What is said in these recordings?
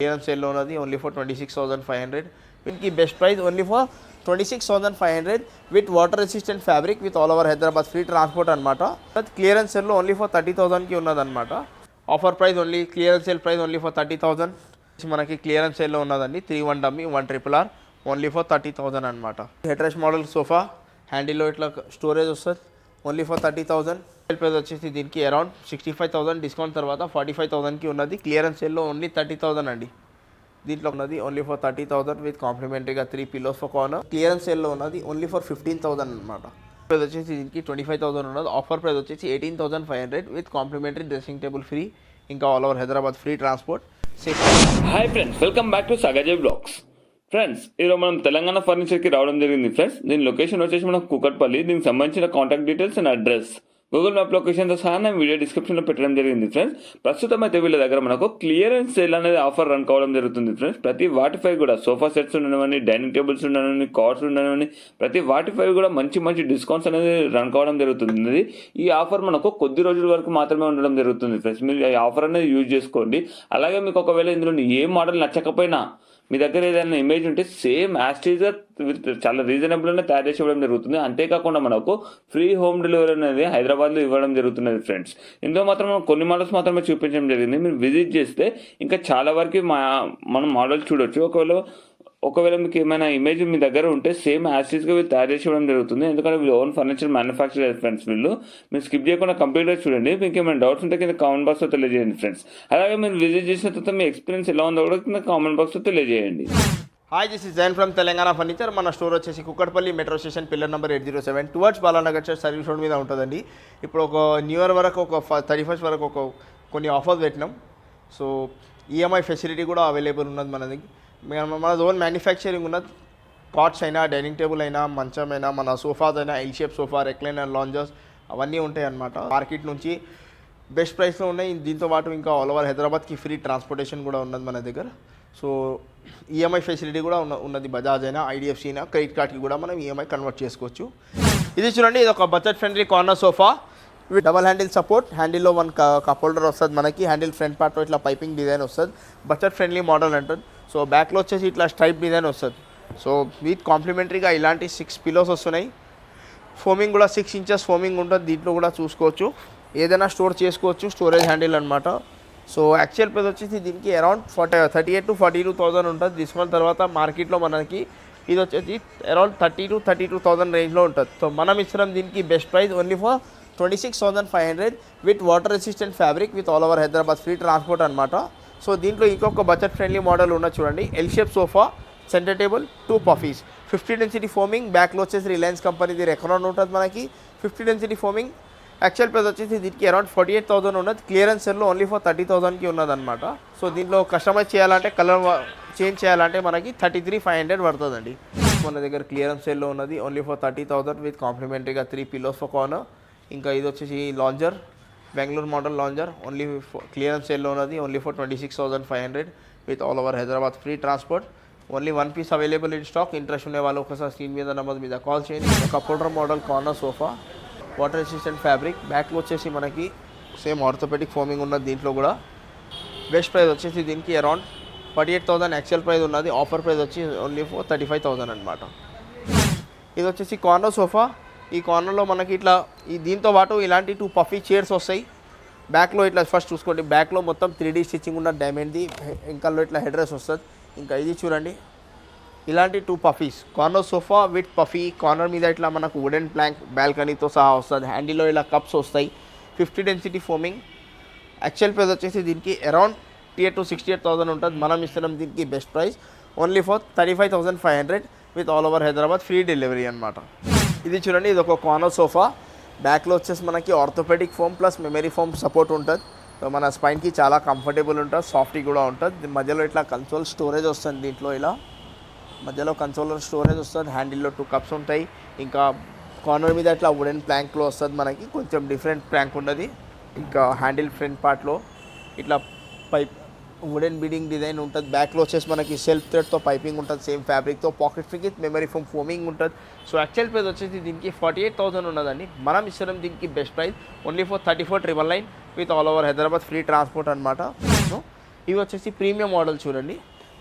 Clearance సేల్లో ఉన్నది only for 26,500. దీనికి best price only for 26,500 with water resistant fabric with all over Hyderabad free transport అనమాట. Clearance సేల్లో only for 30,000కి ఉన్నదన్నమాట. Offer price only clearance sale price only for 30,000. మనకి clearance సేల్లో ఉన్నదండి 3 డమ్మీ 1 RRR ఓన్లీ ఫర్ 30,000 అనమాట. Head rest model sofa హ్యాండిల్లో ఇట్లా storage వస్తుంది ఓన్లీ ఫర్ 30,000. సేల్ ప్రైస్ వచ్చేసి దీనికి అరౌండ్ 65,000 డిస్కౌంట్ తర్వాత 45,000కి ఉన్నది. క్లియరెన్స్ సేల్లో ఓన్లీ 30,000 అండి. దీంట్లో ఉన్నది ఓన్లీ ఫర్ 30,000 విత్ కాంప్లిమెంటరీగా 3 పిల్లోస్ ఫర్ కార్నర్. క్లియరెన్స్ సేల్లో ఉన్నది ఓన్లీ ఫర్ 15,000 అనమాట. ప్రైస్ వచ్చేసి దీనికి 25,000 ఉన్నది. ఆఫర్ ప్రైస్ వచ్చేసి 18,500 with complimentary dressing table free, ఇంకా all over Hyderabad free transport. Hi friends, welcome back to సాగజయ్ బ్లాగ్స్. ఫ్రెండ్స్, ఈరోజు మనం తెలంగాణ ఫర్నిచర్కి రావడం జరిగింది. ఫ్రెండ్స్, దీని లొకేషన్ వచ్చేసి మనం కూకట్పల్లి. దీనికి సంబంధించిన contact details and address Google map లొకేషన్తో సహా నేను వీడియో డిస్క్రిప్షన్లో పెట్టడం జరిగింది. ఫ్రెండ్స్, ప్రస్తుతం అయితే వీళ్ళ దగ్గర మనకు క్లియరెన్స్ సేల్ అనేది ఆఫర్ రన్ కావడం జరుగుతుంది. ఫ్రెండ్స్, ప్రతి వాటిపై కూడా సోఫా సెట్స్ ఉండనివ్వండి, డైనింగ్ టేబుల్స్ ఉండనివ్వండి, కార్డ్స్ ఉండనివ్వండి, ప్రతి వాటిపై కూడా మంచి మంచి డిస్కౌంట్స్ అనేది రన్ కావడం జరుగుతుంది. ఈ ఆఫర్ మనకు కొద్ది రోజుల వరకు మాత్రమే ఉండడం జరుగుతుంది. ఫ్రెండ్స్, మీరు ఈ ఆఫర్ అనేది యూజ్ చేసుకోండి. అలాగే మీకు ఒకవేళ ఇందులో ఏ మోడల్ నచ్చకపోయినా మీ దగ్గర ఏదైనా ఇమేజ్ ఉంటే సేమ్ యాస్టీజర్ విత్ చాలా రీజనబుల్గానే తయారు చేసి ఇవ్వడం జరుగుతుంది. అంతేకాకుండా మనకు ఫ్రీ హోమ్ డెలివరీ అనేది హైదరాబాద్లో ఇవ్వడం జరుగుతున్నది. ఫ్రెండ్స్, ఇందులో మాత్రం మనం కొన్ని మోడల్స్ మాత్రమే చూపించడం జరిగింది. మీరు విజిట్ చేస్తే ఇంకా చాలా వరకు మనం మోడల్స్ చూడొచ్చు. ఒకవేళ మీకు ఏమైనా ఇమేజ్ మీ దగ్గర ఉంటే సేమ్ యాస్టీస్గా వీళ్ళు తయారు చేసి ఇవ్వడం జరుగుతుంది. ఎందుకంటే వీళ్ళు ఓన్ ఫర్నిచర్ మ్యానుఫ్యాక్చర్ ఫ్రెండ్స్. మీరు స్కిప్ చేయకుండా కంప్లీట్గా చూడండి. మీకు ఏమైనా డౌట్స్ ఉంటే కింద కామెంట్ బాక్స్లో తెలియజేయండి ఫ్రెండ్స్. అలాగే మీరు విజిట్ చేసిన తర్వాత మీ ఎక్స్పీరియన్స్ ఎలా ఉందో కూడా కింద కామెంట్ బాక్స్లో తెలియజేయండి. Hi, this is Jain from Telangana furniture. మన స్టోర్ వచ్చేసి Kukatpally metro station pillar number 807 towards Balanagar church service road మీద ఉంటుందండి. ఇప్పుడు ఒక న్యూ ఇయర్ వరకు ఒక 31st వరకు కొన్ని ఆఫర్స్ పెట్టినాం. సో ఈఎంఐ ఫెసిలిటీ కూడా అవైలబుల్ ఉన్నది మనది. మన ఓన్ మ్యానుఫ్యాక్చరింగ్ ఉన్నది. కాట్స్ అయినా, డైనింగ్ టేబుల్ అయినా, మంచం అయినా, మన సోఫాస్ అయినా, L shape sofa, recliner, loungers అవన్నీ ఉంటాయి అన్నమాట. మార్కెట్ నుంచి బెస్ట్ ప్రైస్లో ఉన్నాయి. దీంతో పాటు ఇంకా ఆల్ ఓవర్ హైదరాబాద్కి ఫ్రీ ట్రాన్స్పోర్టేషన్ కూడా ఉన్నది మన దగ్గర. సో ఈఎంఐ ఫెసిలిటీ కూడా ఉన్నది. బజాజ్ అయినా, ఐడిఎఫ్సి అయినా, క్రెడిట్ కార్డ్కి కూడా మనం ఈఎంఐ కన్వర్ట్ చేసుకోవచ్చు. ఇది చూడండి, ఇది ఒక budget friendly corner sofa with double handle support. హ్యాండిల్లో 1 కప్ హోల్డర్ వస్తుంది మనకి. హ్యాండిల్ ఫ్రంట్ పార్ట్లో ఇట్లా పైపింగ్ డిజైన్ వస్తుంది. బడ్జెట్ ఫ్రెండ్లీ మోడల్ అంటుంది. సో బ్యాక్లో వచ్చేసి ఇట్లా స్ట్రైప్ డిజైన్ వస్తుంది. సో వీట్ కాంప్లిమెంటరీగా ఇలాంటి 6 పిల్లోస్ వస్తున్నాయి. ఫోమింగ్ కూడా 6 ఇంచెస్ ఫోమింగ్ ఉంటుంది. దీంట్లో కూడా చూసుకోవచ్చు, ఏదైనా స్టోర్ చేసుకోవచ్చు. స్టోరేజ్ హ్యాండిల్ అనమాట. సో యాక్చువల్ ప్రైస్ వచ్చేసి దీనికి అరౌండ్ 38,000 to 42,000 ఉంటుంది. డిస్కౌంట్ తర్వాత మార్కెట్లో మనకి ఇది వచ్చేసి అరౌండ్ 30,000 to 32,000 రేంజ్లో ఉంటుంది. సో మనం ఇస్తున్నాం దీనికి best price only for 26,500 with water resistant fabric with all over Hyderabad free transport అనమాట. సో దీంట్లో ఇంకొక బడ్జెట్ ఫ్రెండ్లీ మోడల్ ఉన్న చూడండి, L shape sofa, centre table, 2 puffies, 50 density foaming. బ్యాక్లో వచ్చేసి రిలయన్స్ కంపెనీది రెక్రాన్ ఉంటుంది మనకి. 50 డెన్సిటీ ఫోమింగ్. యాక్చువల్ ప్రైస్ వచ్చేసి దీనికి అరౌండ్ 48,000 ఉన్నది. క్లియరెన్స్ సెల్లో ఓన్లీ ఫర్ 30,000కి ఉన్నదన్నమాట. సో దీంట్లో కస్టమైజ్ చేయాలంటే, కలర్ చేంజ్ చేయాలంటే మనకి 33,500 పడుతుందండి. మన దగ్గర క్లియరెన్స్ సెల్లో ఉన్నది ఓన్లీ ఫర్ 30,000 విత్ కాంప్లిమెంటరీగా 3 పిల్లోస్ ఫర్ కార్నర్. ఇంకా ఇది వచ్చేసి lounger, Bengaluru model lounger, only clearance సేల్లో ఉన్నది only for 26,500 with all over Hyderabad free transport. Only 1 piece available in stock. Interest ఉండే వాళ్ళు ఒకసారి స్క్రీన్ మీద నెంబర్ మీద కాల్ చేయండి. Cup holder model corner sofa, water resistant fabric. బ్యాక్లో వచ్చేసి మనకి సేమ్ ఆర్థోపెడిక్ ఫోమింగ్ ఉన్నది. దీంట్లో కూడా బెస్ట్ ప్రైస్ వచ్చేసి దీనికి అరౌండ్ 48,000 యాక్చువల్ ప్రైస్ ఉన్నది. ఆఫర్ ప్రైస్ వచ్చి ఓన్లీ ఫర్ 35,000 అనమాట. ఇది వచ్చేసి కార్నర్ సోఫా. ఈ కార్నర్లో మనకి ఇట్లా దీంతో పాటు ఇలాంటి 2 పఫీ చైర్స్ వస్తాయి. బ్యాక్లో ఇట్లా ఫస్ట్ చూసుకోండి, బ్యాక్లో మొత్తం 3D స్టిచ్చింగ్ ఉన్న డైమండ్ది. ఇంకా ఇట్లా హెడ్ రెస్ట్ వస్తుంది. ఇంకా ఇది చూడండి, ఇలాంటి 2 puffies corner sofa with puffy. Corner మీద ఇట్లా మనకు వుడెన్ ప్లాంక్ బాల్కనీతో సహా వస్తుంది. హ్యాండిల్లో ఇలా కప్స్ వస్తాయి. 50 డెన్సిటీ ఫోమింగ్. యాక్చువల్ ప్రైస్ వచ్చేసి దీనికి అరౌండ్ 68,000 to 68,000 ఉంటుంది. మనం ఇస్తున్నాం దీనికి best price only for 35,500 with all over Hyderabad free delivery అనమాట. ఇది చూడండి, ఇది ఒక కార్నర్ సోఫా. బ్యాక్లో వచ్చేసి మనకి orthopedic foam plus memory foam support ఉంటుంది. సో మన స్పైన్కి చాలా కంఫర్టబుల్ ఉంటుంది, సాఫ్టీ కూడా ఉంటుంది. మధ్యలో ఇట్లా కన్సోల్ స్టోరేజ్ వస్తుంది. దీంట్లో ఇలా మధ్యలో కన్సోలర్ స్టోరేజ్ వస్తుంది. హ్యాండిల్లో 2 కప్స్ ఉంటాయి. ఇంకా కార్నర్ మీద ఇట్లా వుడెన్ ప్లాంక్లో వస్తుంది మనకి, కొంచెం డిఫరెంట్ ప్లాంక్ ఉన్నది. ఇంకా హ్యాండిల్ ఫ్రంట్ పార్ట్లో ఇట్లా పైప్ వుడెన్ బీడింగ్ డిజైన్ ఉంటుంది. బ్యాక్లో వచ్చేసి మనకి సెల్ఫ్ థ్రెడ్తో పైపింగ్ ఉంటుంది. సేమ్ ఫ్యాబ్రిక్తో pocket free with memory foam foaming ఉంటుంది. సో యాక్చువల్ ప్రైస్ వచ్చేసి దీనికి 48,000 ఉన్నదండి. మనం ఇస్తున్నాం దీనికి best price only for 34,999 with all over Hyderabad free transport అనమాట. సో ఇవి వచ్చేసి ప్రీమియం మోడల్ చూడండి.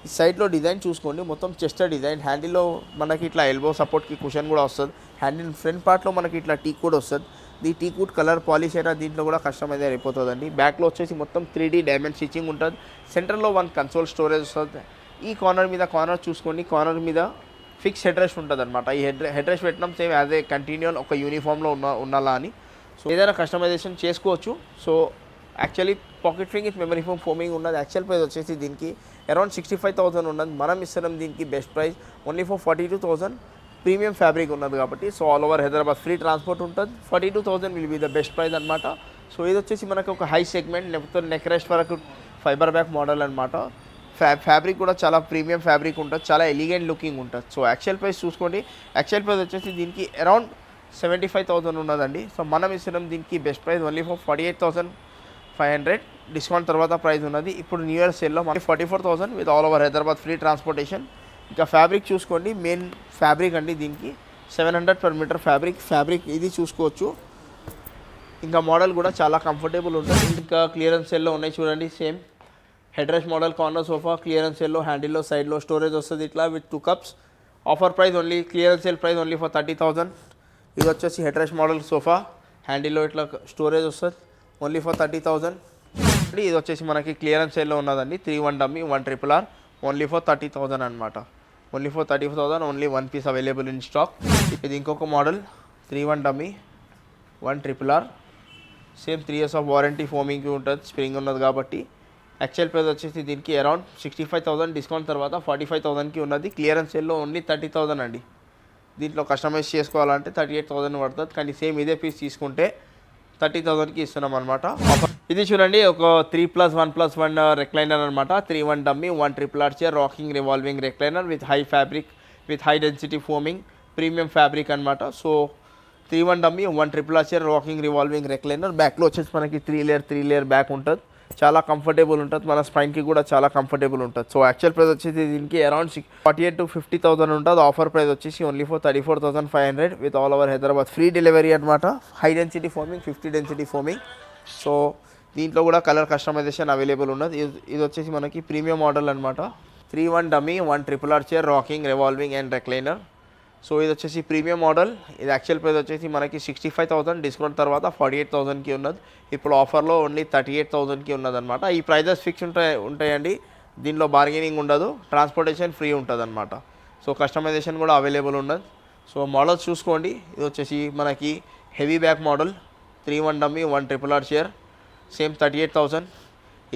ఈ సైడ్లో డిజైన్ చూసుకోండి, మొత్తం చెస్టర్ డిజైన్. హ్యాండిల్లో మనకి ఇట్లా ఎల్బో సపోర్ట్కి కుషన్ కూడా వస్తుంది. హ్యాండిల్ ఫ్రంట్ పార్ట్లో మనకి ఇట్లా టీక్ కూడా వస్తుంది. ఈ టీక్ వుడ్ కలర్ పాలిష్ అయినా దీంట్లో కూడా కస్టమైజ్ అయిపోతుందండి. బ్యాక్లో వచ్చేసి మొత్తం 3D డైమండ్ స్టిచ్చింగ్ ఉంటుంది. సెంటర్లో 1 కన్సోల్ స్టోరేజ్ వస్తుంది. ఈ కార్నర్ చూసుకోండి, కార్నర్ మీద ఫిక్స్ హెడ్ రెస్ట్ ఉంటుంది అనమాట. ఈ హెడ్ రెస్ట్ పెట్టడం సేమ్ యాజ్ ఏ కంటిన్యూల్ ఒక యూనిఫామ్లో ఉన్నలా అని. సో ఏదైనా కస్టమైజేషన్ చేసుకోవచ్చు. So actually pocket spring with memory foam foaming ఉన్నది. యాక్చువల్ ప్రైస్ వచ్చేసి దీనికి అరౌండ్ 65,000 ఉన్నది. మనం ఇస్తున్నాం దీనికి best price only for 42,000. Premium fabric ఉన్నది కాబట్టి so all over Hyderabad free transport ఉంటుంది. 42,000 will be the best price అనమాట. సో ఇది వచ్చేసి మనకు ఒక హై సెగ్మెంట్ లేకపోతే నెక్ రెస్ట్ వరకు ఫైబర్ బ్యాక్ మోడల్ అనమాట. ఫ్యాబ్రిక్ కూడా చాలా ప్రీమియం ఫ్యాబ్రిక్ ఉంటుంది, చాలా ఎలిగెంట్ లుకింగ్ ఉంటుంది. సో యాక్చువల్ ప్రైస్ చూసుకోండి, యాక్చువల్ ప్రైస్ వచ్చేసి దీనికి అరౌండ్ 75,000 ఉన్నదండి. సో మనం ఇస్తున్నాం దీనికి best price only for 48,500. Discount తర్వాత ప్రైస్ ఉన్నది. ఇప్పుడు న్యూ ఇయర్ సేల్లో మనకి 44,000 with all over Hyderabad free transportation. ఇంకా ఫ్యాబ్రిక్ చూసుకోండి, మెయిన్ ఫ్యాబ్రిక్ అండి దీనికి 700 per meter ఫ్యాబ్రిక్ ఇది చూసుకోవచ్చు. ఇంకా మోడల్ కూడా చాలా కంఫర్టబుల్ ఉంటుంది. ఇంకా క్లియరెన్స్ సేల్లో ఉన్నాయి చూడండి. Same head rest model corner sofa clearance సేల్లో హ్యాండిల్లో సైడ్లో స్టోరేజ్ వస్తుంది ఇట్లా with 2 cups. Offer price only clearance sale price only for 30,000. ఇది వచ్చేసి హెడ్ రెస్ట్ మోడల్ సోఫా హ్యాండిల్లో ఇట్లా స్టోరేజ్ వస్తుంది ఓన్లీ ఫర్ 30,000. ఇది వచ్చేసి మనకి క్లియరెన్స్ సేల్లో ఉన్నదండి. 3-1 డమ్మీ 1 RRR ఓన్లీ ఫర్ 30,000 అనమాట. Only for 30,000, only 1 piece available in stock. ఇది ఇంకొక model 3-1 dummy 1 RRR. Same 3 years of warranty ఫోమింగ్కి ఉంటుంది, స్ప్రింగ్ ఉన్నది కాబట్టి. యాక్చువల్ ప్రైస్ వచ్చేసి దీనికి అరౌండ్ 65,000, డిస్కౌంట్ తర్వాత 45,000కి ఉన్నది. క్లియరెన్స్ సేల్లో ఓన్లీ 30,000 అండి. దీంట్లో కస్టమైజ్ చేసుకోవాలంటే 38,000 పడుతుంది, కానీ సేమ్ ఇదే పీస్ తీసుకుంటే 30,000కి ఇస్తున్నాం అనమాట. ఇది చూడండి ఒక 3+1+1 రెక్లైనర్ అనమాట. 3-1 dummy 1 RRR chair rocking revolving recliner with high fabric with high density foaming premium fabric అనమాట. So 3-1 dummy 1 RRR chair rocking revolving recliner. బ్యాక్లో వచ్చేసి మనకి 3 లేయర్ బ్యాక్ ఉంటుంది, చాలా కంఫర్టబుల్ ఉంటుంది. మన స్పైన్కి కూడా చాలా కంఫర్టబుల్ ఉంటుంది. సో యాక్చువల్ ప్రైస్ వచ్చేసి దీనికి అరౌండ్ 48,000 to 50,000 ఉంటుంది. ఆఫర్ ప్రైస్ వచ్చేసి only for 34,500 with all over Hyderabad free delivery అనమాట. High density foaming 50 density foaming. So దీంట్లో కూడా కలర్ కస్టమైజేషన్ అవైలబుల్ ఉన్నది. ఇది వచ్చేసి మనకి ప్రీమియం మోడల్ అనమాట. 3-1 dummy 1 RRR chair rocking revolving and recliner. So ఇది వచ్చేసి ప్రీమియం మోడల్. ఇది యాక్చువల్ ప్రైస్ వచ్చేసి మనకి 65,000, డిస్కౌంట్ తర్వాత 48,000కి ఉన్నది. ఇప్పుడు ఆఫర్లో ఓన్లీ 38,000కి ఉన్నదన్నమాట. ఈ ప్రైజెస్ ఫిక్స్ ఉంటాయండి, దీనిలో బార్గెనింగ్ ఉండదు, ట్రాన్స్పోర్టేషన్ ఫ్రీ ఉంటుంది అనమాట. సో కస్టమైజేషన్ కూడా అవైలబుల్ ఉన్నది. సో మోడల్స్ చూసుకోండి. ఇది వచ్చేసి మనకి heavy back model 3-1 dummy 1 RRR chair same 38,000.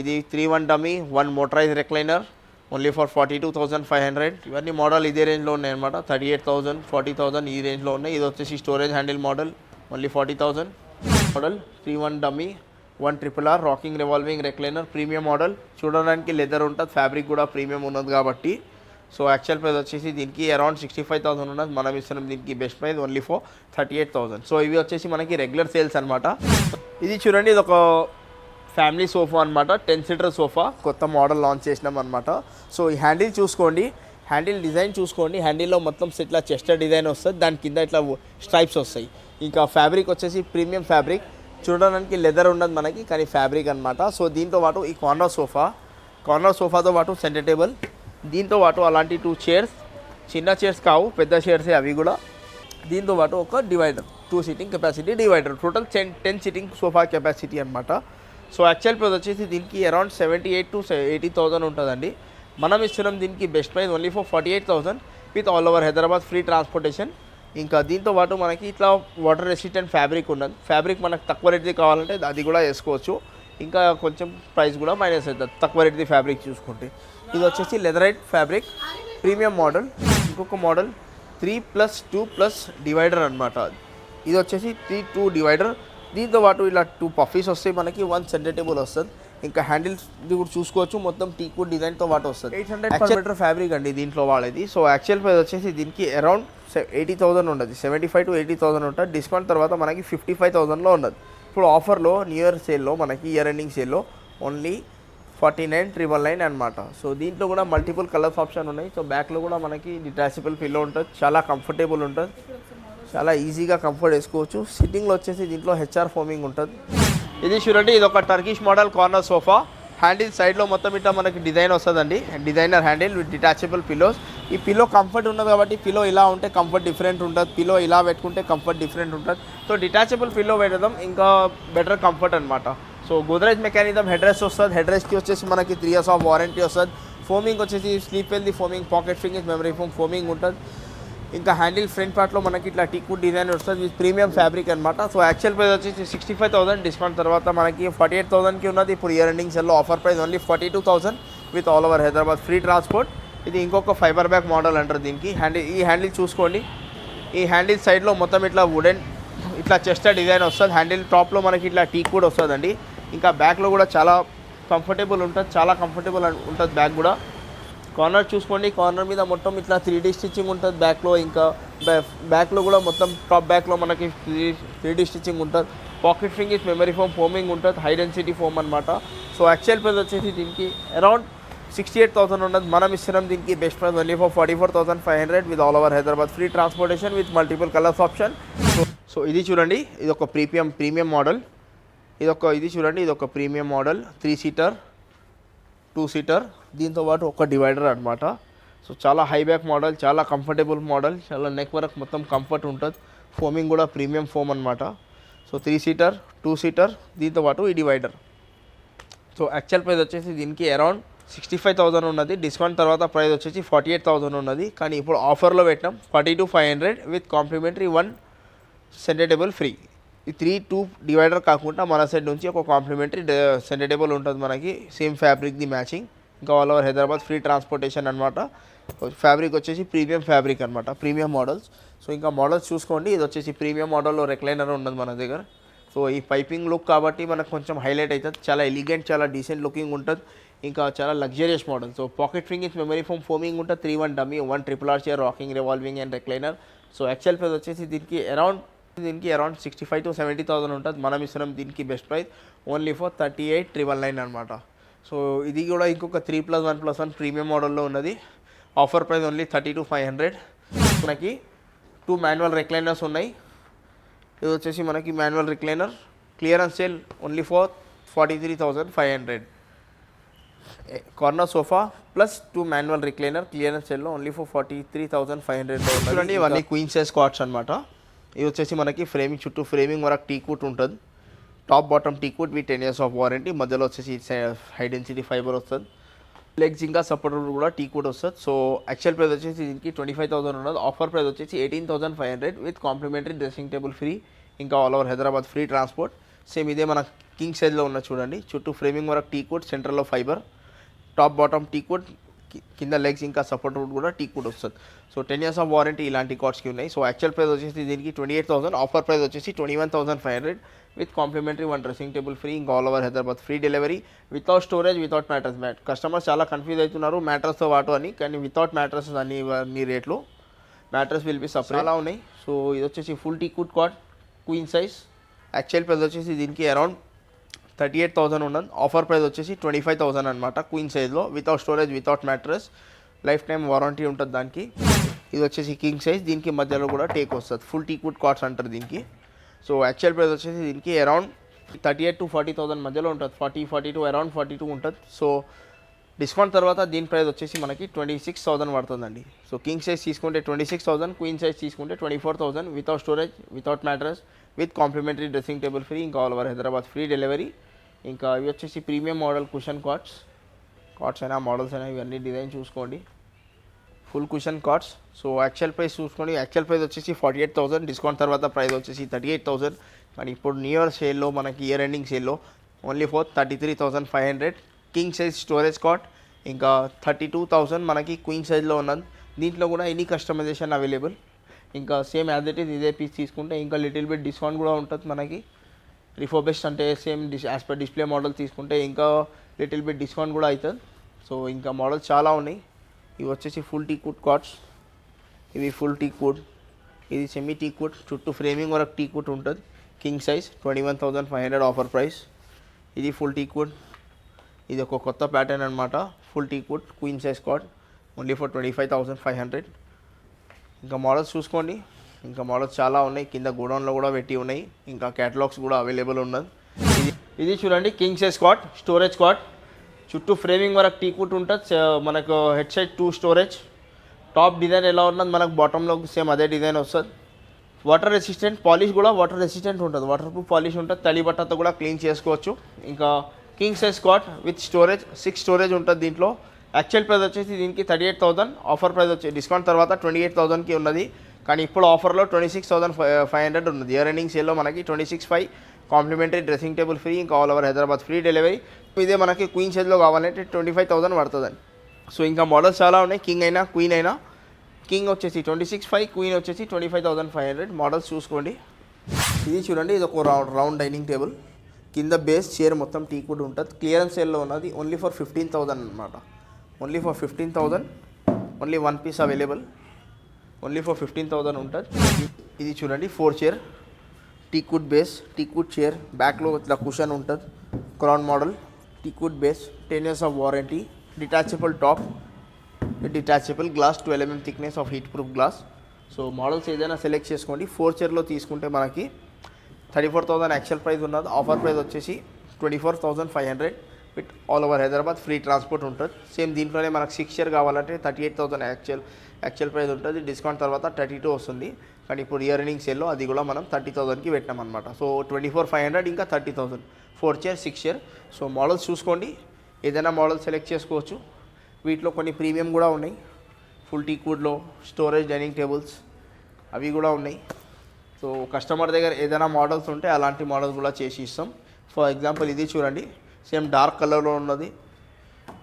ఇది 3-1 dummy 1 motorise recliner only for 42,500. ఇవన్నీ మోడల్ ఇదే రేంజ్లో ఉన్నాయి అనమాట. 38,000, 40,000 ఈ రేంజ్లో ఉన్నాయి. ఇది వచ్చేసి storage handle model only 40,000. Model 3-1 dummy 1 RRR rocking revolving recliner premium model. చూడడానికి లెదర్ ఉంటుంది, ఫ్యాబ్రిక్ కూడా ప్రీమియం ఉన్నది కాబట్టి. సో యాక్చువల్ ప్రైస్ వచ్చేసి దీనికి అరౌండ్ 65,000 ఉన్నది. మనం ఇస్తున్నాం దీనికి best price only for 38,000. So ఇవి వచ్చేసి మనకి రెగ్యులర్ సేల్స్ అనమాట. ఇది చూడండి, ఇది ఒక ఫ్యామిలీ సోఫా అనమాట. 10 seater సోఫా కొత్త మోడల్ లాంచ్ చేసినాం అనమాట. సో ఈ హ్యాండిల్ చూసుకోండి, హ్యాండిల్ డిజైన్ చూసుకోండి. హ్యాండిల్లో మొత్తం ఇట్లా చెస్టర్ డిజైన్ వస్తుంది, దాని కింద ఇట్లా స్ట్రైప్స్ వస్తాయి. ఇంకా ఫ్యాబ్రిక్ వచ్చేసి ప్రీమియం ఫ్యాబ్రిక్, చూడడానికి లెదర్ ఉండదు మనకి, కానీ ఫ్యాబ్రిక్ అనమాట. సో దీంతో పాటు ఈ కార్నర్ సోఫాతో పాటు సెంటర్ టేబుల్, దీంతో పాటు అలాంటి 2 chairs, చిన్న చైర్స్ కావు, పెద్ద చైర్సే అవి కూడా. దీంతో పాటు ఒక divider, 2 seating capacity divider, total 10 seating sofa capacity అనమాట. సో యాక్చువల్ ప్రైస్ వచ్చేసి దీనికి అరౌండ్ 78,000 to 80,000 ఉంటుందండి. మనం ఇస్తున్నాం దీనికి best price only for 48,000 with all over Hyderabad free transportation. ఇంకా దీంతో పాటు మనకి ఇట్లా వాటర్ రెసిస్టెంట్ ఫ్యాబ్రిక్ ఉన్నది. ఫ్యాబ్రిక్ మనకు తక్కువ రేట్ది కావాలంటే అది కూడా వేసుకోవచ్చు. ఇంకా కొంచెం ప్రైస్ కూడా మైనస్ అవుతుంది తక్కువ రేట్ది ఫ్యాబ్రిక్ చూసుకుంటే. ఇది వచ్చేసి లెదరైట్ ఫ్యాబ్రిక్ ప్రీమియం మోడల్. ఇంకొక మోడల్ 3+2+ డివైడర్ అనమాట. ఇది వచ్చేసి 3-2 డివైడర్. దీంతో పాటు ఇలా 2 పఫీస్ వస్తాయి మనకి, 1 సెంటర్ టేబుల్ వస్తుంది. ఇంకా హ్యాండిల్స్ ఇది కూడా చూసుకోవచ్చు, మొత్తం టీక్వుడ్ డిజైన్తో పాటు వస్తుంది. 800 per meter ఫ్యాబ్రిక్ అండి దీంట్లో వాడేది. సో యాక్చువల్ ప్రైస్ వచ్చేసి దీనికి అరౌండ్ 80,000 ఉండదు, 75,000 to 80,000 ఉంటుంది. డిస్కౌంట్ తర్వాత మనకి 55,000లో ఉన్నది. ఇప్పుడు ఆఫర్లో న్యూ ఇయర్ సేల్లో, మనకి ఇయర్ ఎండింగ్ సేల్లో ఓన్లీ 49,999 అనమాట. సో దీంట్లో కూడా మల్టిపుల్ కలర్స్ ఆప్షన్ ఉన్నాయి. సో బ్యాక్లో కూడా మనకి డిటాచబుల్ పిల్లో ఉంటుంది, చాలా కంఫర్టబుల్ ఉంటుంది, చాలా ఈజీగా కంఫర్ట్ వేసుకోవచ్చు. సిట్టింగ్లో వచ్చేసి దీంట్లో హెచ్ఆర్ ఫోమింగ్ ఉంటుంది. ఇది చూడండి, ఇది ఒక Turkish model corner sofa handle సైడ్లో మొత్తం ఇట్లా మనకి డిజైన్ వస్తుందండి, designer handle with detachable pillows. ఈ పిల్లో కంఫర్ట్ ఉన్నది కాబట్టి పిల్లో ఇలా ఉంటే కంఫర్ట్ డిఫరెంట్ ఉంటుంది, పిల్లో ఇలా పెట్టుకుంటే కంఫర్ట్ డిఫరెంట్ ఉంటుంది. సో డిటాచబుల్ పిల్లో పెట్టడం ఇంకా బెటర్ కంఫర్ట్ అనమాట. So Godrej mechanism head rest వస్తుంది, హెడ్ రెస్ట్కి వచ్చేసి మనకి 3 years ఆఫ్ వారంటీ వస్తుంది. ఫోమింగ్ వచ్చేసి స్లీప్ వెల్ది foaming, pocket fingers, memory foam foaming ఉంటుంది. ఇంకా హ్యాండిల్ ఫ్రంట్ పార్ట్లో మనకి ఇట్లా టీకుడ్ డిజైన్ వస్తుంది విత్ ప్రీమియం ఫ్యాబ్రిక్ అనమాట. సో యాక్చువల్ ప్రైస్ వచ్చేసి 65,000, డిస్కౌంట్ తర్వాత మనకి 48,000కి ఉన్నది. ఇప్పుడు ఇయర్ ఎండింగ్ సెల్లో offer price only 42,000 with all over Hyderabad free transport. ఇది ఇంకొక ఫైబర్ బ్యాక్ మోడల్ అంటారు దీనికి. ఈ హ్యాండిల్ చూసుకోండి, ఈ హ్యాండిల్ సైడ్లో మొత్తం ఇట్లా వుడెన్ ఇట్లా చెస్టర్ డిజైన్ వస్తుంది. హ్యాండిల్ టాప్లో మనకి ఇట్లా టీకుడ్ వస్తుందండి. ఇంకా బ్యాక్లో కూడా చాలా కంఫర్టబుల్ ఉంటుంది, చాలా కంఫర్టబుల్ ఉంటుంది బ్యాక్ కూడా. కార్నర్ చూసుకోండి, కార్నర్ మీద మొత్తం ఇట్లా 3D స్టిచ్చింగ్ ఉంటుంది బ్యాక్లో. ఇంకా బ్యాక్లో కూడా మొత్తం టాప్ బ్యాక్లో మనకి 3D స్టిచ్చింగ్ ఉంటుంది. Pocket fingers, memory foam foaming ఉంటుంది, హై డెన్సిటీ ఫోమ్ అనమాట. సో యాక్చువల్ ప్రైస్ వచ్చేసి దీనికి అరౌండ్ 68,000 ఉన్నది. మనం ఇస్తున్నాం దీనికి best price only for 44,500 with all over Hyderabad free transportation with multiple colours option. So ఇది చూడండి, ఇది ఒక ప్రీమియం మోడల్. ఇది చూడండి, ఇది ఒక ప్రీమియం మోడల్, 3 seater 2 seater, దీంతో పాటు ఒక డివైడర్ అనమాట. సో చాలా హై బ్యాక్ మోడల్, చాలా కంఫర్టబుల్ మోడల్, చాలా నెక్ వరకు మొత్తం కంఫర్ట్ ఉంటుంది. ఫోమింగ్ కూడా ప్రీమియం ఫోమ్ అనమాట. సో 3 seater 2 seater, దీంతో పాటు ఈ డివైడర్. సో యాక్చువల్ ప్రైస్ వచ్చేసి దీనికి అరౌండ్ 65,000 ఉన్నది. డిస్కౌంట్ తర్వాత ప్రైస్ వచ్చేసి 48,000 ఉన్నది. కానీ ఇప్పుడు ఆఫర్లో పెట్టినాం 42,500 with complimentary 1 centre table free. ఈ 3-2 డివైడర్ కాకుండా మన సైడ్ నుంచి ఒక కాంప్లిమెంటరీ సెంటర్ టేబుల్ ఉంటుంది మనకి, సేమ్ ఫ్యాబ్రిక్ది మ్యాచింగ్. ఇంకా all over Hyderabad free transportation అనమాట. ఫ్యాబ్రిక్ వచ్చేసి ప్రీమియం ఫ్యాబ్రిక్ అనమాట, ప్రీమియం మోడల్స్. సో ఇంకా మోడల్స్ చూసుకోండి, ఇది వచ్చేసి ప్రీమియం మోడల్లో రెక్లైనర్ ఉన్నది మన దగ్గర. సో ఈ పైపింగ్ లుక్ కాబట్టి మనకు కొంచెం హైలైట్ అవుతుంది, చాలా ఎలిగెంట్, చాలా డీసెంట్ లుకింగ్ ఉంటుంది. ఇంకా చాలా luxurious model. So pocket fingers, memory foam foaming ఉంటుంది, 3-1 dummy, 1 RRR chair, rocking, revolving and recliner. So actual price వచ్చేసి దీనికి అరౌండ్ 65,000 to 70,000 ఉంటుంది. మనం ఇస్తున్నాం దీనికి బెస్ట్ ప్రైస్ ఓన్లీ ఫర్ 38,999 అనమాట. సో ఇది కూడా ఇంకొక 3+1+1 ప్రీమియం మోడల్లో ఉన్నది. Offer price only 32,500. మనకి 2 మాన్యువల్ రెక్లైనర్స్ ఉన్నాయి. ఇది వచ్చేసి మనకి manual recliner, clearance sale only for 43,500. Corner sofa plus 2 manual recliner, clearance సేల్లో ఓన్లీ ఫర్ 43,500 చూడండి. ఇవన్నీ క్వీన్ సైజ్ కాట్స్ అనమాట. ఇది వచ్చేసి మనకి ఫ్రేమింగ్, చుట్టూ ఫ్రేమింగ్ వరకు టీకుట్ ఉంటుంది. Top bottom teakwood with 10 years of warranty. మధ్యలో వచ్చేసి హై డెన్సిటీ ఫైబర్ వస్తుంది. లెగ్స్ ఇంకా సపోర్ట్ కూడా టీకుట్ వస్తుంది. సో యాక్చువల్ ప్రైస్ వచ్చేసి దీనికి 25,000 ఉన్నది. ఆఫర్ ప్రైస్ వచ్చేసి 18,500 with complimentary dressing table free. ఇంకా all over Hyderabad free transport. Same ఇదే మన కింగ్ సైజ్లో ఉన్న చూడండి, చుట్టూ ఫ్రేమింగ్ వరకు టీకుట్, సెంటర్లో ఫైబర్, టాప్ బాటమ్ టీకుట్, కింద లెగ్స్ ఇంకా సపోర్ట్ కూడా టీకుడ్ వస్తుంది. సో 10 years ఆఫ్ వారంటీ ఇలాంటి కార్డ్స్కి ఉన్నాయి. సో యాక్చువల్ ప్రైస్ వచ్చేసి దీనికి 28,000, ఆఫర్ ప్రైస్ వచ్చేసి 21,500 with complimentary 1 dressing table free. ఇంకా all over Hyderabad free delivery without storage, without mattress. Customers చాలా కన్ఫ్యూజ్ అవుతున్నారు మ్యాట్రస్తో పాటు అని, కానీ వితౌట్ మ్యాట్రస్ అన్ని రేట్లు. మ్యాట్రస్ విల్ బి సపరేట్ అలా ఉన్నాయి. సో ఇది వచ్చేసి full టీకుడ్ card, queen size. Actual price వచ్చేసి దీనికి అరౌండ్ 38,000 ఉన్నది. ఆఫర్ ప్రైస్ వచ్చేసి 25,000 అనమాట, క్వీన్ సైజ్లో, without storage, without mattress, life time warranty ఉంటుంది దానికి. ఇది వచ్చేసి కింగ్ సైజ్, దీనికి మధ్యలో కూడా టేక్ వస్తుంది, ఫుల్ టీకుడ్ కార్డ్స్ అంటారు దీనికి. సో యాక్చువల్ ప్రైస్ వచ్చేసి దీనికి అరౌండ్ 38,000 to 40,000 మధ్యలో ఉంటుంది, 42 అరౌండ్ 42 ఉంటుంది. సో డిస్కౌంట్ తర్వాత దీని ప్రైస్ వచ్చేసి మనకి 26,000 పడుతుందండి. సో కింగ్ సైజ్ తీసుకుంటే 26,000, క్వీన్ సైజ్ తీసుకుంటే 24,000 without storage, without mattress, with complimentary dressing table free. ఇంకా all over Hyderabad free delivery. ఇంకా ఇవి వచ్చేసి ప్రీమియం మోడల్ కుషన్ కార్డ్స్ అయినా మోడల్స్ అయినా ఇవన్నీ డిజైన్ చూసుకోండి, full cushion cards. So actual price చూసుకోండి, యాక్చువల్ ప్రైస్ వచ్చేసి 48,000, డిస్కౌంట్ తర్వాత ప్రైస్ వచ్చేసి 38,000. కానీ ఇప్పుడు న్యూ ఇయర్ సేల్లో, మనకి ఇయర్ ఎండింగ్ సేల్లో only for 33,500 king size storage card. ఇంకా 32,000 మనకి క్వీన్ సైజ్లో ఉన్నది. దీంట్లో కూడా ఎనీ కస్టమైజేషన్ అవైలబుల్. ఇంకా సేమ్ యాజ్ ఇట్ ఈస్ ఇదే పీస్ తీసుకుంటే ఇంకా లిటిల్ బిట్ డిస్కౌంట్ కూడా ఉంటుంది మనకి. రిఫర్బిష్డ్ అంటే same as per display model తీసుకుంటే ఇంకా లిటిల్ బిట్ డిస్కౌంట్ కూడా అవుతుంది. సో ఇంకా మోడల్స్ చాలా ఉన్నాయి. ఇవి వచ్చేసి ఫుల్ టీకుడ్ కార్డ్స్, ఇవి ఫుల్ టీకుడ్, ఇది సెమీ టీకుడ్, చుట్టూ ఫ్రేమింగ్ వరకు టీకుడ్ ఉంటుంది, కింగ్ సైజ్ 21,500 ఆఫర్ ప్రైస్. ఇది ఫుల్ టీకుడ్, ఇది ఒక కొత్త ప్యాటర్న్ అనమాట, full టీకుడ్ queen size card only for 25,500. ఇంకా మోడల్స్ చూసుకోండి, ఇంకా మోడల్స్ చాలా ఉన్నాయి, కింద గోడౌన్లో కూడా పెట్టి ఉన్నాయి, ఇంకా క్యాటలాగ్స్ కూడా అవైలబుల్ ఉన్నది. ఇది చూడండి king size cot, storage cot, చుట్టూ ఫ్రేమింగ్ వరకు టీకుట్ ఉంటుంది. మనకు head side 2 storage. Top design ఎలా ఉన్నది మనకు బాటంలో సేమ్ అదే డిజైన్ వస్తుంది. వాటర్ రెసిస్టెంట్, పాలిష్ కూడా వాటర్ రెసిస్టెంట్ ఉంటుంది, వాటర్ ప్రూఫ్ పాలిష్ ఉంటుంది. తడి బట్టతో కూడా క్లీన్ చేసుకోవచ్చు. ఇంకా king size cot with storage, 6 storage ఉంటుంది దీంట్లో. యాక్చువల్ ప్రైస్ వచ్చేసి దీనికి 38,000, ఆఫర్ ప్రైస్ వచ్చి డిస్కౌంట్ తర్వాత 28,000కి ఉన్నది. కానీ ఇప్పుడు ఆఫర్లో 26,500 ఉన్నది. ఇయర్ ఎండింగ్ సేల్లో మనకి 26,500 కాంప్లిమెంటరీ డ్రెస్సింగ్ టేబుల్ ఫ్రీ, ఇంకా all over Hyderabad free delivery. ఇదే మనకి క్వీన్ సైజ్లో కావాలంటే 25,000 పడుతుందండి. సో ఇంకా మోడల్స్ చాలా ఉన్నాయి, కింగ్ అయినా క్వీన్ అయినా. కింగ్ వచ్చేసి 26,500, క్వీన్ వచ్చేసి 25,500. మోడల్స్ చూసుకోండి. ఇది చూడండి, ఇది ఒక రౌండ్ డైనింగ్ టేబుల్. కింద బేస్ చైర్ మొత్తం టీకుడ్ ఉంటుంది. క్లియరెన్స్ సేల్లో ఉన్నది. ఓన్లీ ఫర్ 15,000 అనమాట. Only for 15,000. Only 1 piece available. Only for 15,000 ఉంటుంది. ఇది చూడండి, 4 chair teakwood base, teakwood chair. బ్యాక్లో ఇట్లా కుషన్ ఉంటుంది. Crown model, teakwood base, 10 years of warranty. Detachable top, detachable glass, 12 mm thickness of heat proof glass. So models ఏదైనా select చేసుకోండి. 4 చైర్లో తీసుకుంటే మనకి 34,000 యాక్చువల్ ప్రైస్ ఉన్నది. ఆఫర్ ప్రైస్ వచ్చేసి 24,500 with all over Hyderabad free transport ఉంటుంది. సేమ్ దీంట్లోనే మనకు 6 చైర్ కావాలంటే 38,000 యాక్చువల్ ప్రైస్ ఉంటుంది. డిస్కౌంట్ తర్వాత 32 వస్తుంది. కానీ ఇప్పుడు ఇయర్ ఎండింగ్ సేల్లో అది కూడా మనం 30,000కి పెట్టాం అనమాట. సో 24,500 ఇంకా 30,000. 4 చైర్, 6 చైర్. సో మోడల్స్ చూసుకోండి, ఏదైనా మోడల్ సెలెక్ట్ చేసుకోవచ్చు. వీటిలో కొన్ని ప్రీమియం కూడా ఉన్నాయి. ఫుల్ టీకుడ్లో స్టోరేజ్ డైనింగ్ టేబుల్స్ అవి కూడా ఉన్నాయి. సో కస్టమర్ దగ్గర ఏదైనా మోడల్స్ ఉంటే అలాంటి మోడల్స్ కూడా చేసి ఇస్తాం. ఫర్ ఎగ్జాంపుల్ ఇది చూడండి, సేమ్ డార్క్ కలర్లో ఉన్నది.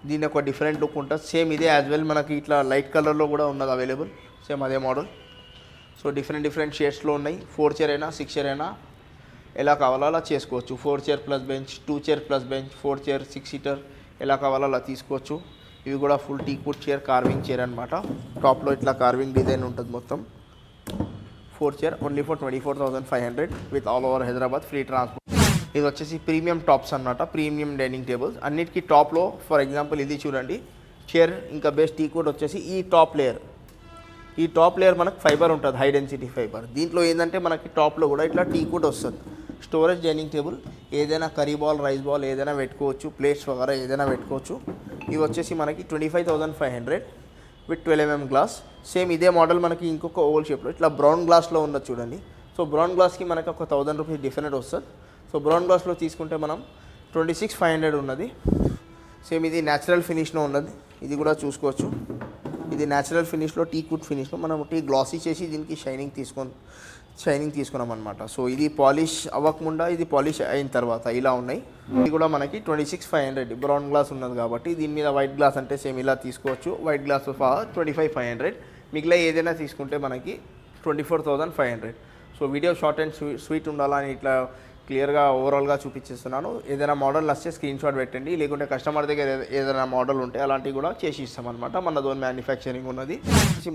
దీని ఒక డిఫరెంట్ లుక్ ఉంటుంది. సేమ్ ఇదే యాజ్ వెల్ మనకి ఇట్లా లైట్ కలర్లో కూడా ఉన్నది అవైలబుల్. సేమ్ అదే మోడల్. సో డిఫరెంట్ షేడ్స్లో ఉన్నాయి. 4 చైర్ అయినా 6 చైర్ అయినా ఎలా కావాలో అలా చేసుకోవచ్చు. 4 chair plus bench, 2 chair plus bench, 4 chair 6 seater ఎలా కావాలో అలా తీసుకోవచ్చు. ఇవి కూడా ఫుల్ టీకుడ్ చైర్, కార్వింగ్ చైర్ అనమాట. టాప్లో ఇట్లా కార్వింగ్ డిజైన్ ఉంటుంది మొత్తం. 4 chair only for 24,500 with all over Hyderabad free transport. ఇది వచ్చేసి ప్రీమియం టాప్స్ అన్నమాట, ప్రీమియం డైనింగ్ టేబుల్స్. అన్నిటికీ టాప్లో ఫర్ ఎగ్జాంపుల్ ఇది చూడండి, చైర్ ఇంకా బేస్ టీకుడ్ వచ్చేసి ఈ టాప్ లేయర్ మనకు ఫైబర్ ఉంటుంది, హై డెన్సిటీ ఫైబర్. దీంట్లో ఏంటంటే మనకి టాప్లో కూడా ఇట్లా టీకుడ్ వస్తుంది. స్టోరేజ్ డైనింగ్ టేబుల్, ఏదైనా కర్రీ బాల్, రైస్ బాల్ ఏదైనా పెట్టుకోవచ్చు, ప్లేట్స్ వగైరా ఏదైనా పెట్టుకోవచ్చు. ఇవి వచ్చేసి మనకి 25,500 విత్ 12 mm గ్లాస్. సేమ్ ఇదే మోడల్ మనకి ఇంకొక ఓవల్ షేప్లో ఇట్లా బ్రౌన్ గ్లాస్లో ఉన్నది చూడండి. సో బ్రౌన్ గ్లాస్కి మనకి ఒక 1,000 రూపీస్ డిఫరెంట్ వస్తుంది. సో బ్రౌన్ గ్లాస్లో తీసుకుంటే మనం 26,500 ఉన్నది. సేమ్ ఇది న్యాచురల్ ఫినిష్లో ఉన్నది, ఇది కూడా చూసుకోవచ్చు. ఇది న్యాచురల్ ఫినిష్లో, టీకుడ్ ఫినిష్లో మనం గ్లాసీ చేసి దీనికి షైనింగ్ తీసుకున్నాం అనమాట. సో ఇది పాలిష్ అవ్వకుండా, ఇది పాలిష్ అయిన తర్వాత ఇలా ఉన్నాయి. ఇది కూడా మనకి 26,500 బ్రౌన్ గ్లాస్ ఉన్నది కాబట్టి. దీని మీద వైట్ గ్లాస్ అంటే సేమ్ ఇలా తీసుకోవచ్చు. White glass 25,500. మిగిలిన ఏదైనా తీసుకుంటే మనకి 24,500. So video short and sweet ఉండాలని ఇట్లా క్లియర్గా ఓవరాల్గా చూపించేస్తున్నాను. ఏదైనా మోడల్ వస్తే స్క్రీన్ షాట్ పెట్టండి, లేకుంటే కస్టమర్ దగ్గర ఏదైనా మోడల్ ఉంటే అలాంటివి కూడా చేసి ఇస్తామన్నమాట. మన జోన్ మ్యానుఫ్యాక్చరింగ్ ఉన్నది.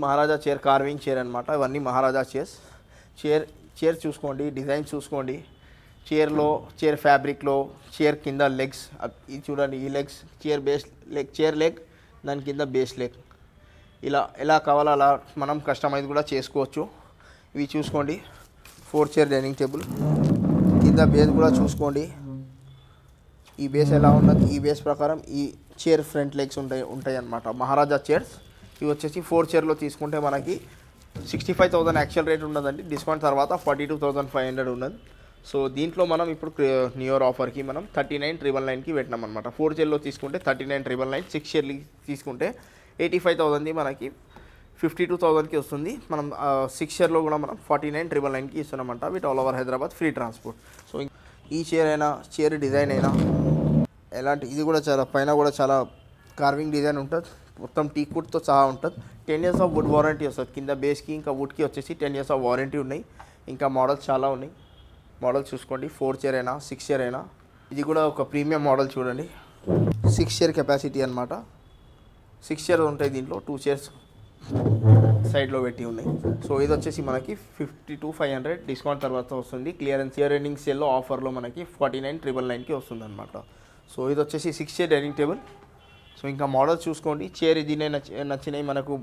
మహారాజా చైర్, కార్వింగ్ చైర్ అనమాట. ఇవన్నీ మహారాజా చైర్స్. చైర్ చూసుకోండి, డిజైన్ చూసుకోండి. చైర్ ఫ్యాబ్రిక్లో, చైర్ కింద లెగ్స్ ఇది చూడండి, ఈ legs chair base leg, chair leg, దాని కింద బేస్ లెగ్, ఇలా ఎలా కావాలో అలా మనం కస్టమైజ్ కూడా చేసుకోవచ్చు. ఇవి చూసుకోండి, 4 చైర్ డైనింగ్ టేబుల్. కింద బేస్ కూడా చూసుకోండి, ఈ బేస్ ఎలా ఉన్నది. ఈ బేస్ ప్రకారం ఈ చైర్ ఫ్రంట్ లెగ్స్ ఉంటాయి అన్నమాట. మహారాజా చైర్స్. ఇవి వచ్చేసి 4 చైర్లో తీసుకుంటే మనకి 65,000 యాక్చువల్ రేట్ ఉన్నదండి. డిస్కౌంట్ తర్వాత 42,500 ఉన్నది. సో దీంట్లో మనం ఇప్పుడు న్యూ ఇయర్ ఆఫర్కి మనం 39,999కి పెట్టినాం అనమాట. 4 చైర్లో తీసుకుంటే 39,999, 6 చైర్లు తీసుకుంటే 85,000ది మనకి 52,000కి వస్తుంది. మనం 6 చైర్లో కూడా మనం 49,999కి ఇస్తున్నామంట with all over Hyderabad free transport. So ఈ చైర్ అయినా, చైర్ డిజైన్ అయినా ఎలాంటి, ఇది కూడా చాలా పైన కూడా చాలా కార్వింగ్ డిజైన్ ఉంటుంది. మొత్తం టీకుడ్తో సహా ఉంటుంది. 10 years ఆఫ్ వుడ్ వారంటీ వస్తుంది. కింద బేస్కి ఇంకా వుడ్కి వచ్చేసి 10 years ఆఫ్ వారంటీ ఉన్నాయి. ఇంకా మోడల్స్ చాలా ఉన్నాయి. మోడల్స్ చూసుకోండి, 4 చైర్ అయినా 6 చైర్ అయినా. ఇది కూడా ఒక ప్రీమియం మోడల్ చూడండి, 6 చైర్ కెపాసిటీ అనమాట. 6 చైర్ ఉంటాయి దీంట్లో, 2 చైర్స్ సైడ్లో పెట్టి ఉన్నాయి. సో ఇది వచ్చేసి మనకి 52,500 డిస్కౌంట్ తర్వాత వస్తుంది. క్లియరెన్స్ ఇయర్ ఎండింగ్ సేల్లో ఆఫర్లో మనకి 49,999కి వస్తుంది అనమాట. సో ఇది వచ్చేసి 6 చైర్ డైనింగ్ టేబుల్. సో ఇంకా మోడల్స్ చూసుకోండి. చైర్ ఇది నచ్చినాయి మనకు.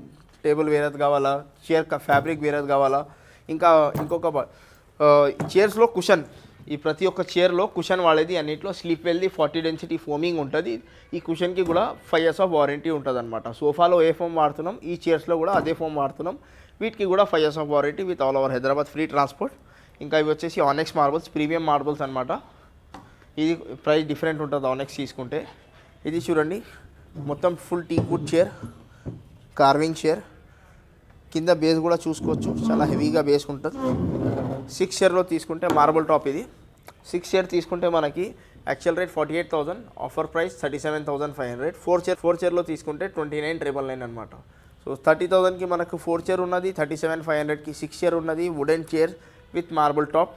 టేబుల్ వేరేది కావాలా, చైర్ ఫ్యాబ్రిక్ వేరేది కావాలా, ఇంకా ఇంకొక చైర్స్లో కుషన్ ఈ ప్రతి ఒక్క చైర్లో కుషన్ వాడేది అన్నింటిలో స్లీప్ వెల్ది 40 డెన్సిటీ ఫోమింగ్ ఉంటుంది. ఈ కుషన్కి కూడా 5 years ఆఫ్ వారంటీ ఉంటుంది అనమాట. సోఫాలో ఏ ఫోమ్ వాడుతున్నాం ఈ చైర్స్లో కూడా అదే ఫోమ్ వాడుతున్నాం. వీటికి కూడా 5 years of warranty with all over Hyderabad free transport. ఇంకా ఇవి వచ్చేసి ఆనెక్స్ మార్బుల్స్, ప్రీమియం మార్బుల్స్ అనమాట. ఇది ప్రైస్ డిఫరెంట్ ఉంటుంది ఆనెక్స్ తీసుకుంటే. ఇది చూడండి మొత్తం full teakwood chair, carving chair. కింద బేస్ కూడా చూసుకోవచ్చు, చాలా హెవీగా బేస్ ఉంటుంది. 6 chairలో తీసుకుంటే మార్బుల్ టాప్ ఇది. 6 chair తీసుకుంటే మనకి యాక్చువల్ రేట్ 48,000, ఆఫర్ ప్రైస్ 37,500. 4 chairలో తీసుకుంటే 29,999 అనమాట. సో 30,000కి మనకు 4 chair ఉన్నది, 37,500కి 6 chair ఉన్నది. Wooden chair with marble top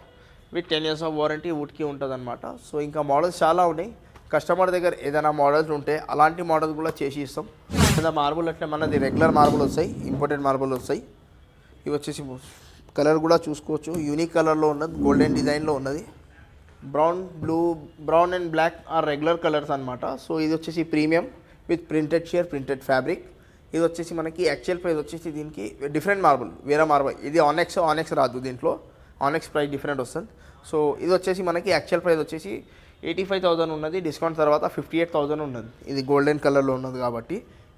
with 10 years of warranty వుడ్కి ఉంటుంది అనమాట. సో ఇంకా మోడల్స్ చాలా ఉన్నాయి. కస్టమర్ దగ్గర ఏదైనా మోడల్స్ ఉంటే అలాంటి మోడల్స్ కూడా చేసి ఇస్తాం. కింద మార్బుల్ అంటే మనది రెగ్యులర్ మార్బుల్ వస్తాయి, ఇంపోర్టెడ్ మార్బుల్ వస్తాయి. ఇవి వచ్చేసి కలర్ కూడా చూసుకోవచ్చు, యూనిక్ కలర్లో ఉన్నది, గోల్డెన్ డిజైన్లో ఉన్నది. Brown and black or regular colours అనమాట. సో ఇది వచ్చేసి premium with printed chair, printed fabric. ఇది వచ్చేసి మనకి యాక్చువల్ ప్రైస్ వచ్చేసి దీనికి డిఫరెంట్ మార్బుల్, వేరే మార్బుల్. ఇది ఆనెక్స్ రాదు, దీంట్లో ఆనెక్స్ ప్రైస్ డిఫరెంట్ వస్తుంది. సో ఇది వచ్చేసి మనకి యాక్చువల్ ప్రైస్ వచ్చేసి 85,000 ఉన్నది, డిస్కౌంట్ తర్వాత 58,000 ఉన్నది. ఇది గోల్డెన్ కలర్లో ఉన్నది కాబట్టి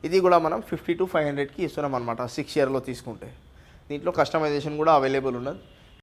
ఇది కూడా మనం 52,500కి ఇస్తున్నాం అనమాట 6 chairలో తీసుకుంటే. దీంట్లో కస్టమైజేషన్ కూడా అవైలబుల్ ఉన్నది.